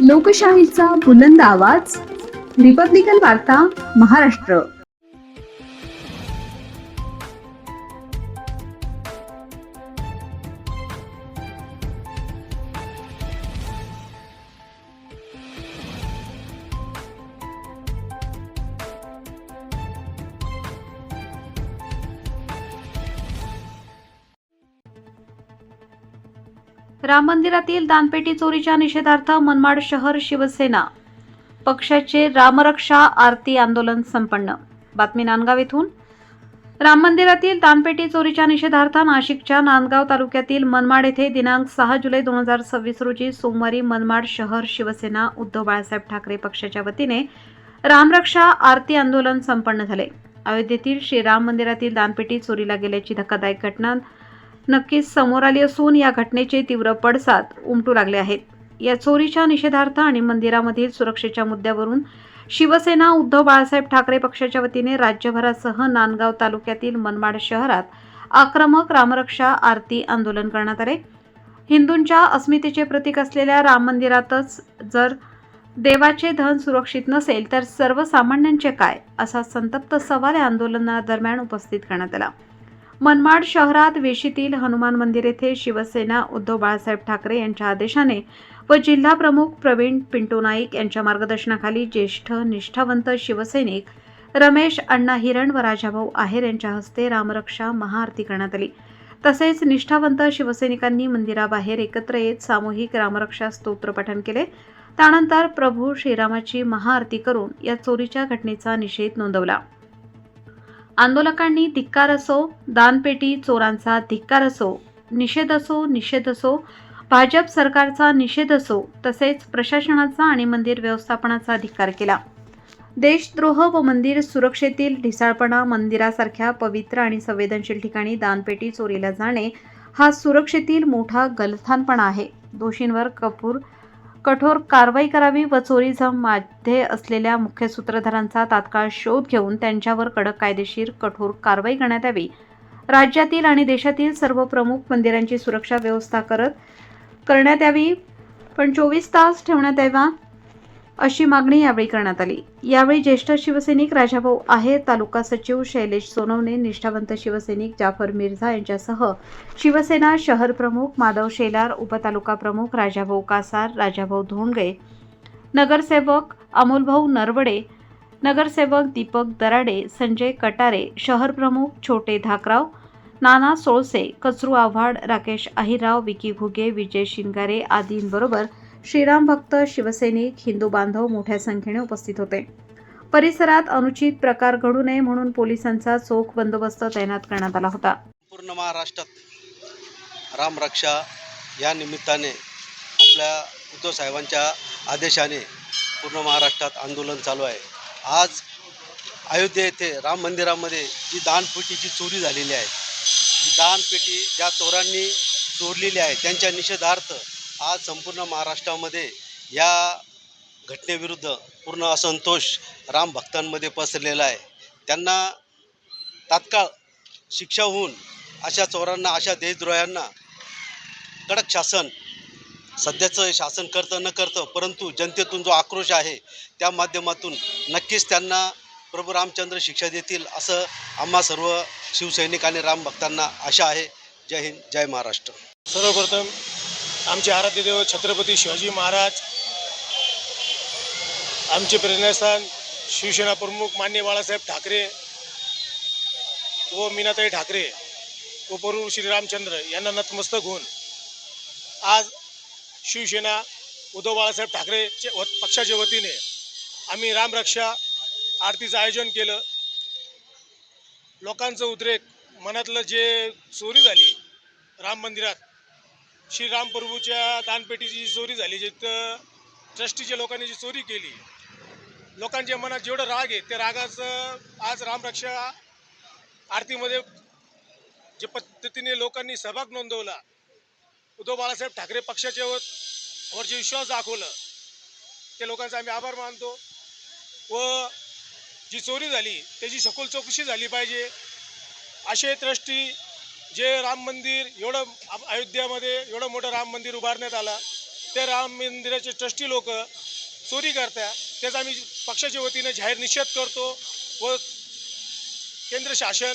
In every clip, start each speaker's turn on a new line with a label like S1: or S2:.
S1: लोकशाहीचा बुलंद आवाज, रिपब्लिकन वार्ता, महाराष्ट्र.
S2: राम मंदिरातील दानपेटी चोरीच्या निषेधार्थ मनमाड शहर शिवसेना पक्षाचे रामरक्षा आरती आंदोलन संपन्न. बातमी नांदगाव येथून. राम मंदिरातील दानपेटी चोरीच्या निषेधार्थ नाशिकच्या नांदगाव तालुक्यातील मनमाड येथे दिनांक 6 जुलै 2026 रोजी सोमवारी मनमाड शहर शिवसेना उद्धव बाळासाहेब ठाकरे पक्षाच्या वतीने रामरक्षा आरती आंदोलन संपन्न झाले. अयोध्येतील श्रीराम मंदिरातील दानपेटी चोरीला गेल्याची धक्कादायक घटना नक्कीच समोर आली असून या घटनेचे तीव्र पडसाद उमटू लागले आहेत. या चोरीच्या निषेधार्थ आणि मंदिरामधील सुरक्षेच्या मुद्द्यावरून शिवसेना उद्धव बाळासाहेब ठाकरे पक्षाच्या वतीने राज्यभरासह नांदगाव तालुक्यातील मनमाड शहरात आक्रमक रामरक्षा आरती आंदोलन करण्यात आले. हिंदूंच्या अस्मितेचे प्रतीक असलेल्या राम मंदिरातच जर देवाचे धन सुरक्षित नसेल तर सर्वसामान्यांचे काय, असा संतप्त सवाल या आंदोलनादरम्यान उपस्थित करण्यात आला. मनमाड शहरात वेशीतील हनुमान मंदिर येथे शिवसेना उद्धव बाळासाहेब ठाकरे यांच्या आदेशाने व जिल्हा प्रमुख प्रवीण पिंटू नाईक यांच्या मार्गदर्शनाखाली ज्येष्ठ निष्ठावंत शिवसैनिक रमेश अण्णा हिरण व राजाभाऊ आहेर यांच्या हस्ते रामरक्षा महाआरती करण्यात आली. तसेच निष्ठावंत शिवसैनिकांनी मंदिराबाहेर एकत्र येत सामूहिक रामरक्षा स्तोत्र पठण केले. त्यानंतर प्रभू श्रीरामाची महाआरती करून या चोरीच्या घटनेचा निषेध नोंदवला. आंदोलकांनी धिक्कार असो, दानपेटी चोरांचा धिक्कार असो, निषेध असो, भाजप सरकारचा निषेध असो, तसेच प्रशासनाचा आणि मंदिर व्यवस्थापनाचा धिक्कार केला. देशद्रोह व मंदिर सुरक्षेतील ढिसाळपणा, मंदिरासारख्या पवित्र आणि संवेदनशील ठिकाणी दानपेटी चोरीला जाणे हा सुरक्षेतील मोठा गलथानपणा आहे. दोषींवर कठोर कारवाई करावी व चोरीचा मध्ये असलेल्या मुख्य सूत्रधारांचा तात्काळ शोध घेऊन त्यांच्यावर कडक कायदेशीर कठोर कारवाई करण्यात यावी. राज्यातील आणि देशातील सर्व प्रमुख मंदिरांची सुरक्षा व्यवस्था करण्यात यावी, पण 24 तास ठेवण्यात यावा, अशी मागणी यावेळी करण्यात आली. यावेळी ज्येष्ठ शिवसैनिक राजाभाऊ आहेर, तालुका सचिव शैलेश सोनवणे, निष्ठावंत शिवसैनिक जाफर मिर्झा यांच्यासह शिवसेना शहर प्रमुख माधव शेलार, उपतालुका प्रमुख राजाभाऊ कासार, राजाभाऊ धोंडगे, नगरसेवक अमोलभाऊ नरवडे, नगरसेवक दीपक दराडे, संजय कटारे, शहर प्रमुख छोटे धाकराव, नाना सोळसे, कचरू आव्हाड, राकेश अहिरराव, विकी घुगे, विजय शिंगारे आदींबरोबर श्रीराम भक्त, शिवसैनिक, हिंदू बांधव मोठ्या संख्येने उपस्थित होते. परिसरात अनुचित प्रकार घडू नये म्हणून पोलिसांचा चोख बंदोबस्त तैनात करण्यात आला होता.
S3: पूर्ण महाराष्ट्रात रामरक्षा या निमित्ताने आपल्या उद्धव साहेबांच्या आदेशाने पूर्ण महाराष्ट्रात आंदोलन चालू आहे. आज अयोध्या येथे राम मंदिरामध्ये जी दानपेटीची चोरी झालेली आहे, जी दानपेटी ज्या चोरांनी चोरलेली आहे त्यांच्या निषेधार्थ आज संपूर्ण महाराष्ट्रामध्ये या घटनेविरुद्ध पूर्ण असंतोष राम भक्तांमध्ये पसरलेला आहे. त्यांना तात्काळ शिक्षा होऊन अशा चोरांना, अशा देशद्रोह्यांना कडक शासन, सध्याचं शासन करतं न करतं, परंतु जनतेतून जो आक्रोश आहे त्या माध्यमातून नक्कीच त्यांना प्रभू रामचंद्र शिक्षा देतील असं आम्हा सर्व शिवसैनिक आणि रामभक्तांना आशा आहे. जय हिंद, जय महाराष्ट्र.
S4: सर्वप्रथम आमचे आराध्य देव छत्रपती शिवाजी महाराज, आमचे प्रेरणास्थान शिवसेना प्रमुख माननीय बाळासाहेब ठाकरे व मीनाताई ठाकरे व प्रभू श्रीरामचंद्र यांना नतमस्तक होऊन आज शिवसेना उद्धव बाळासाहेब ठाकरे पक्षाच्या वतीने आम्ही रामरक्षा आरतीचं आयोजन केलं. लोकांचं उद्रेक, मनातलं जे चोरी झाली राम मंदिरात, श्रीराम प्रभूच्या दानपेटीची जी चोरी झाली, जे ट्रस्टीच्या लोकांनी जी चोरी केली, लोकांच्या मनात जेवढं राग आहे त्या रागाचं आज रामरक्षा आरतीमध्ये जे पद्धतीने लोकांनी सहभाग नोंदवला, उद्धव बाळासाहेब ठाकरे पक्षाच्या वर जे विश्वास दाखवलं त्या लोकांचा आम्ही आभार मानतो. व जी चोरी झाली त्याची सखोल चौकशी झाली पाहिजे. असे ट्रस्टी जे राम मंदिर एवढं अयोध्यामध्ये एवढं मोठं राम मंदिर उभारण्यात आलं त्या राम मंदिराचे ट्रस्टी लोक चोरी करतात, त्याचा आम्ही पक्षाच्या वतीने जाहीर निषेध करतो व केंद्र शासन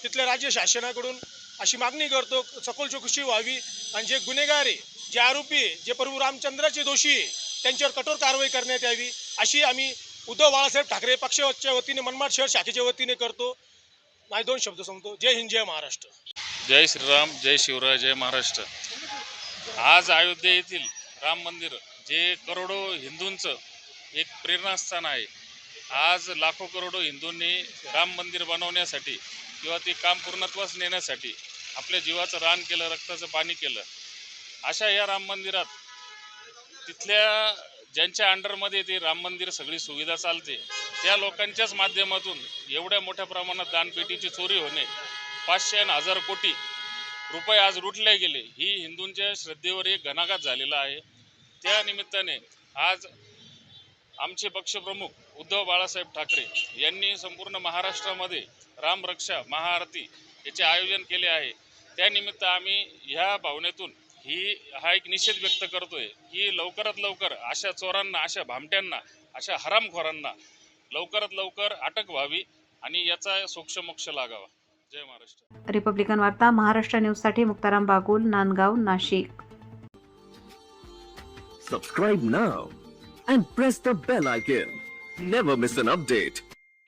S4: तिथल्या राज्य शासनाकडून अशी मागणी करतो सखोल चौकशी व्हावी आणि जे गुन्हेगार आहे, जे आरोपी आहे, जे प्रभू रामचंद्राचे दोषी आहे, त्यांच्यावर कठोर कारवाई करण्यात यावी अशी आम्ही उद्धव बाळासाहेब ठाकरे पक्षाच्या वतीने मनमाड शहर शाखेच्या वतीने करतो. माझे 2 शब्द सांगतो. जय हिंद, जय महाराष्ट्र.
S5: जय श्रीराम, जय शिवराय, जय महाराष्ट्र. आज अयोध्या येथील राम मंदिर जे करोडो हिंदूंचं एक प्रेरणास्थान आहे. आज लाखो करोडो हिंदूंनी राम मंदिर बनवण्यासाठी किंवा ते काम पूर्णत्वास नेण्यासाठी आपल्या जीवाचं रान केलं, रक्ताचं पाणी केलं. अशा या राम मंदिरात तिथल्या ज्यांच्या अंडरमध्ये ते राम मंदिर सगळी सुविधा चालते त्या लोकांच्याच माध्यमातून एवढ्या मोठ्या प्रमाणात दानपेटीची चोरी होणे, 500 आणि 1000 कोटी रुपये आज लुटले गेले, ही हिंदूंच्या श्रद्धेवर एक घणाघात झालेला आहे. त्या निमित्ताने आज आमचे पक्षप्रमुख उद्धव बाळासाहेब ठाकरे यांनी संपूर्ण महाराष्ट्रामध्ये रामरक्षा महाआरती याचे आयोजन केले आहे. त्यानिमित्त आम्ही ह्या भावनेतून हा एक निषेध व्यक्त करतोय की लवकरात लवकर अशा चोरांना, अशा भामट्यांना, अशा हरामखोरांना लवकरात लवकर अटक व्हावी आणि याचा सोक्षमोक्ष लागावा. जय महाराष्ट्र.
S2: रिपब्लिकन वार्ता महाराष्ट्र न्यूजसाठी Muktaram Bagul, Nandgaon, Nashik.
S6: Subscribe now and press the bell icon. Never miss an update.